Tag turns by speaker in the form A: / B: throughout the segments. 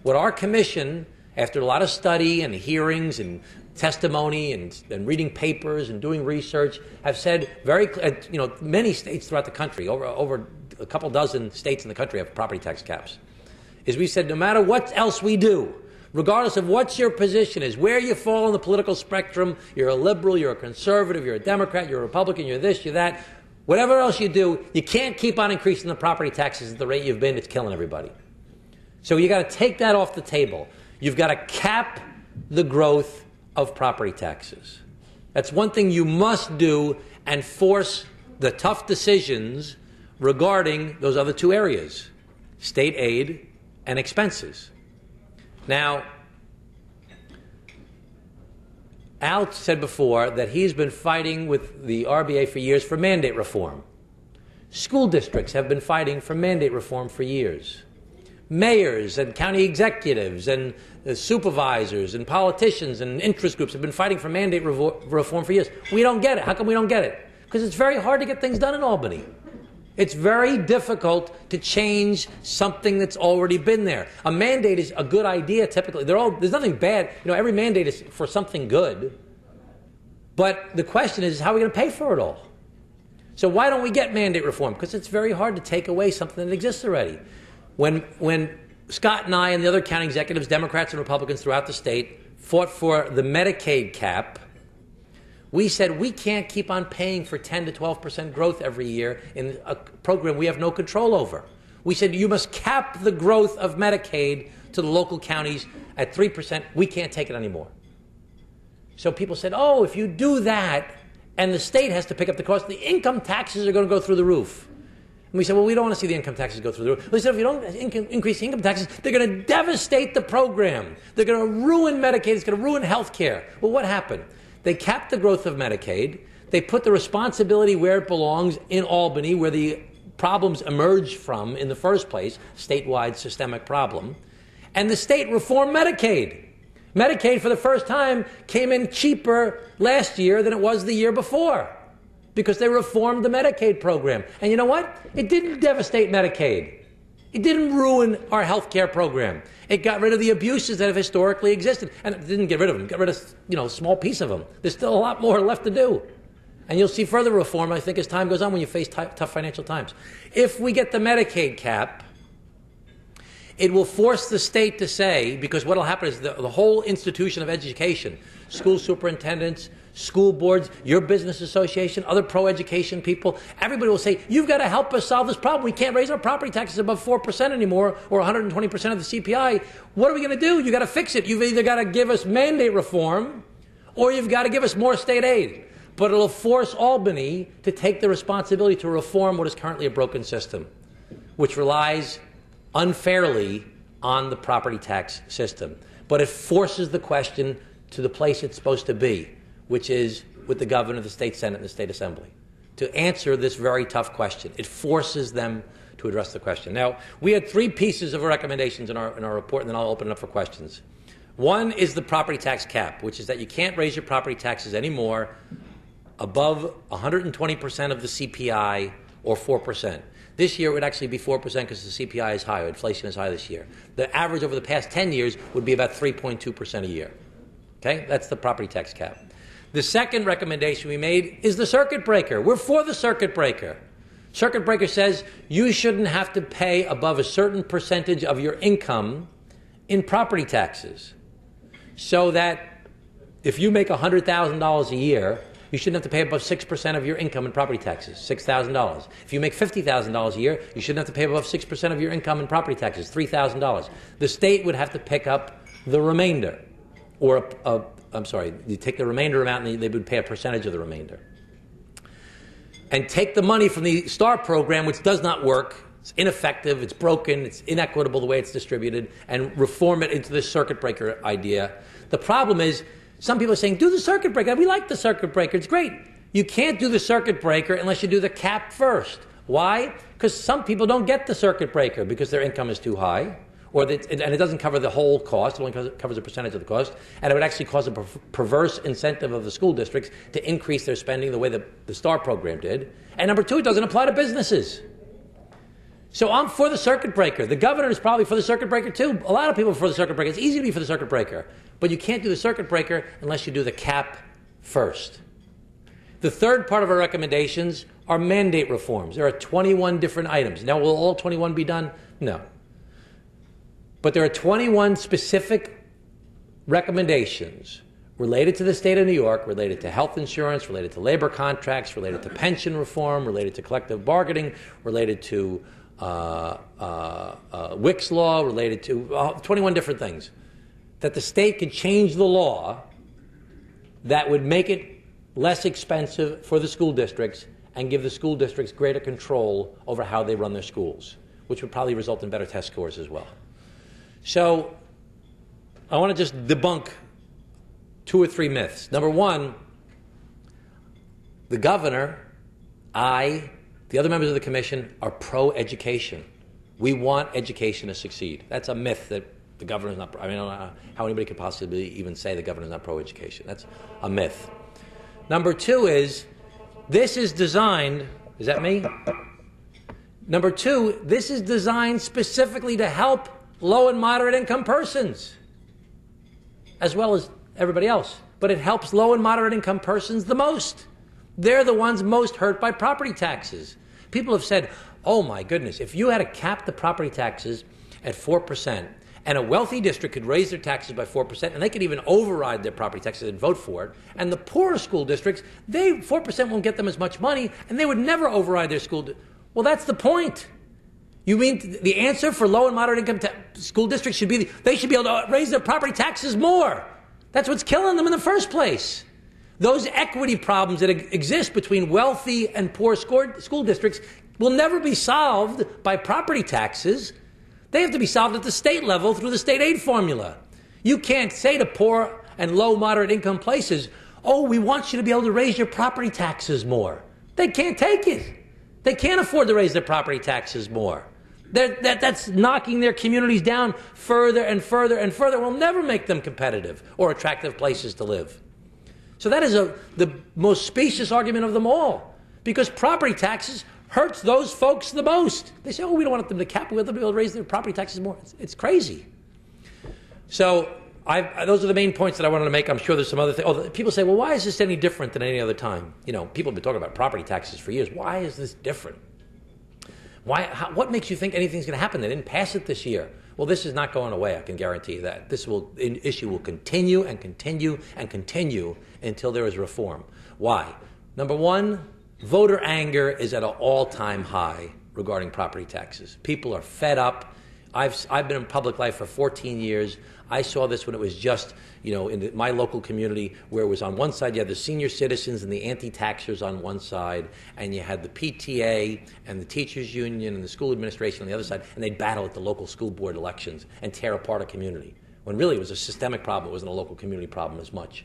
A: what our commission, after a lot of study and hearings and testimony and reading papers and doing research, have said many states throughout the country, over a couple dozen states in the country have property tax caps, is we said no matter what else we do, regardless of what your position is, where you fall on the political spectrum, you're a liberal, you're a conservative, you're a Democrat, you're a Republican, you're this, you're that, whatever else you do, you can't keep on increasing the property taxes at the rate you've been. It's killing everybody. So you got to take that off the table. You've got to cap the growth of property taxes. That's one thing you must do, and force the tough decisions regarding those other two areas, state aid and expenses. Now, Al said before that he's been fighting with the RBA for years for mandate reform. School districts have been fighting for mandate reform for years. Mayors and county executives and supervisors and politicians and interest groups have been fighting for mandate reform for years. We don't get it. How come we don't get it? Because it's very hard to get things done in Albany. It's very difficult to change something that's already been there. A mandate is a good idea typically. There's nothing bad. Every mandate is for something good. But the question is, how are we going to pay for it all? So why don't we get mandate reform? Because it's very hard to take away something that exists already. When Scott and I and the other county executives, Democrats and Republicans throughout the state, fought for the Medicaid cap, we said we can't keep on paying for 10 to 12% growth every year in a program we have no control over. We said you must cap the growth of Medicaid to the local counties at 3%. We can't take it anymore. So people said, oh, if you do that and the state has to pick up the cost, the income taxes are going to go through the roof. And we said, well, we don't want to see the income taxes go through the roof. We said, if you don't increase the income taxes, they're going to devastate the program. They're going to ruin Medicaid. It's going to ruin health care. Well, what happened? They capped the growth of Medicaid. They put the responsibility where it belongs in Albany, where the problems emerged from in the first place, statewide systemic problem. And the state reformed Medicaid. Medicaid, for the first time, came in cheaper last year than it was the year before because they reformed the Medicaid program. And you know what? It didn't devastate Medicaid. It didn't ruin our health care program. It got rid of the abuses that have historically existed. And it didn't get rid of them. It got rid of a small piece of them. There's still a lot more left to do. And you'll see further reform, I think, as time goes on when you face tough financial times. If we get the Medicaid cap, it will force the state to say, because what will happen is the whole institution of education, school superintendents, school boards, your business association, other pro-education people, everybody will say, you've got to help us solve this problem. We can't raise our property taxes above 4% anymore or 120% of the CPI. What are we going to do? You've got to fix it. You've either got to give us mandate reform or you've got to give us more state aid. But it'll force Albany to take the responsibility to reform what is currently a broken system, which relies unfairly on the property tax system. But it forces the question to the place it's supposed to be, which is with the governor, the state senate, and the state assembly, to answer this very tough question. It forces them to address the question. Now, we had three pieces of recommendations in our report, and then I'll open it up for questions. One is the property tax cap, which is that you can't raise your property taxes anymore above 120% of the CPI or 4%. This year it would actually be 4% because the CPI is high, inflation is high this year. The average over the past 10 years would be about 3.2% a year. Okay? That's the property tax cap. The second recommendation we made is the circuit breaker. We're for the circuit breaker. Circuit breaker says you shouldn't have to pay above a certain percentage of your income in property taxes. So that if you make $100,000 a year, you shouldn't have to pay above 6% of your income in property taxes, $6,000. If you make $50,000 a year, you shouldn't have to pay above 6% of your income in property taxes, $3,000. The state would have to pick up the remainder, or you take the remainder amount and they would pay a percentage of the remainder. And take the money from the STAR program, which does not work, it's ineffective, it's broken, it's inequitable the way it's distributed, and reform it into this circuit breaker idea. The problem is, some people are saying, do the circuit breaker. We like the circuit breaker. It's great. You can't do the circuit breaker unless you do the cap first. Why? Because some people don't get the circuit breaker because their income is too high, and it doesn't cover the whole cost. It only covers a percentage of the cost. And it would actually cause a perverse incentive of the school districts to increase their spending the way the STAR program did. And number two, it doesn't apply to businesses. So I'm for the circuit breaker. The governor is probably for the circuit breaker too. A lot of people are for the circuit breaker. It's easy to be for the circuit breaker. But you can't do the circuit breaker unless you do the cap first. The third part of our recommendations are mandate reforms. There are 21 different items. Now, will all 21 be done? No. But there are 21 specific recommendations related to the state of New York, related to health insurance, related to labor contracts, related to pension reform, related to collective bargaining, related to Wick's law, related to 21 different things, that the state could change the law that would make it less expensive for the school districts and give the school districts greater control over how they run their schools, which would probably result in better test scores as well. So I want to just debunk 2 or 3 myths. Number one, the governor, the other members of the commission are pro-education. We want education to succeed. That's a myth that the governor's not, I don't know how anybody could possibly even say the governor's not pro-education. That's a myth. Number 2 is, this is designed, is that me? Number 2, this is designed specifically to help low and moderate income persons, as well as everybody else. But it helps low and moderate income persons the most. They're the ones most hurt by property taxes. People have said, oh my goodness, if you had to cap the property taxes at 4%, and a wealthy district could raise their taxes by 4%, and they could even override their property taxes and vote for it, and the poorer school districts, 4% won't get them as much money, and they would never override their school. Well, that's the point. You mean the answer for low and moderate income school districts should be they should be able to raise their property taxes more. That's what's killing them in the first place. Those equity problems that exist between wealthy and poor school districts will never be solved by property taxes. They have to be solved at the state level through the state aid formula. You can't say to poor and low moderate income places, oh, we want you to be able to raise your property taxes more. They can't take it. They can't afford to raise their property taxes more. That's knocking their communities down further and further and further. Will never make them competitive or attractive places to live. So that is the most specious argument of them all, because property taxes hurts those folks the most. They say, oh, we don't want them to cap, we want them to be able to raise their property taxes more. It's crazy. So those are the main points that I wanted to make. I'm sure there's some other things. Oh, people say, well, why is this any different than any other time? You know, people have been talking about property taxes for years. Why is this different? What makes you think anything's going to happen? They didn't pass it this year. Well, this is not going away, I can guarantee you that. This issue will continue and continue and continue until there is reform. Why? Number one, voter anger is at an all-time high regarding property taxes. People are fed up. I've been in public life for 14 years. I saw this when it was just, in my local community, where it was on one side, you had the senior citizens and the anti-taxers on one side, and you had the PTA and the teachers union and the school administration on the other side, and they'd battle at the local school board elections and tear apart a community, when really it was a systemic problem. It wasn't a local community problem as much.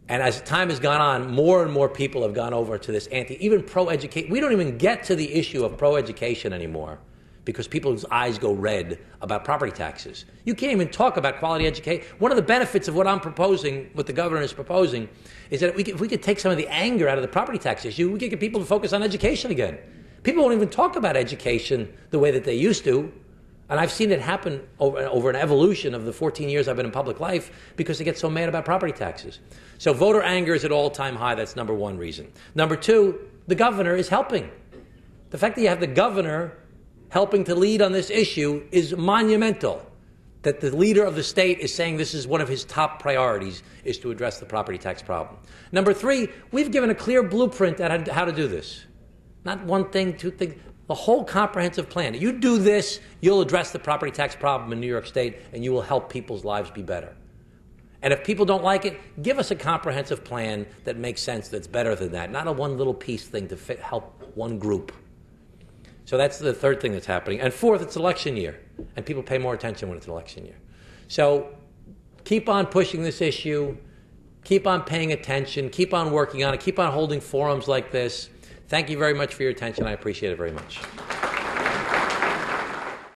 A: And as time has gone on, more and more people have gone over to this even pro-education. We don't even get to the issue of pro-education anymore, because people's eyes go red about property taxes. You can't even talk about quality education. One of the benefits of what I'm proposing, what the governor is proposing, is that if we could take some of the anger out of the property tax issue, we could get people to focus on education again. People won't even talk about education the way that they used to. And I've seen it happen over an evolution of the 14 years I've been in public life, because they get so mad about property taxes. So voter anger is at all-time high. That's number one reason. Number two, the governor is helping. The fact that you have the governor helping to lead on this issue is monumental. That the leader of the state is saying this is one of his top priorities, is to address the property tax problem. Number three, we've given a clear blueprint on how to do this. Not one thing, two things, the whole comprehensive plan. You do this, you'll address the property tax problem in New York State, and you will help people's lives be better. And if people don't like it, give us a comprehensive plan that makes sense, that's better than that. Not a one little piece thing to help one group. So that's the third thing that's happening. And fourth, it's election year, and people pay more attention when it's election year. So keep on pushing this issue, keep on paying attention, keep on working on it, keep on holding forums like this. Thank you very much for your attention. I appreciate it very much.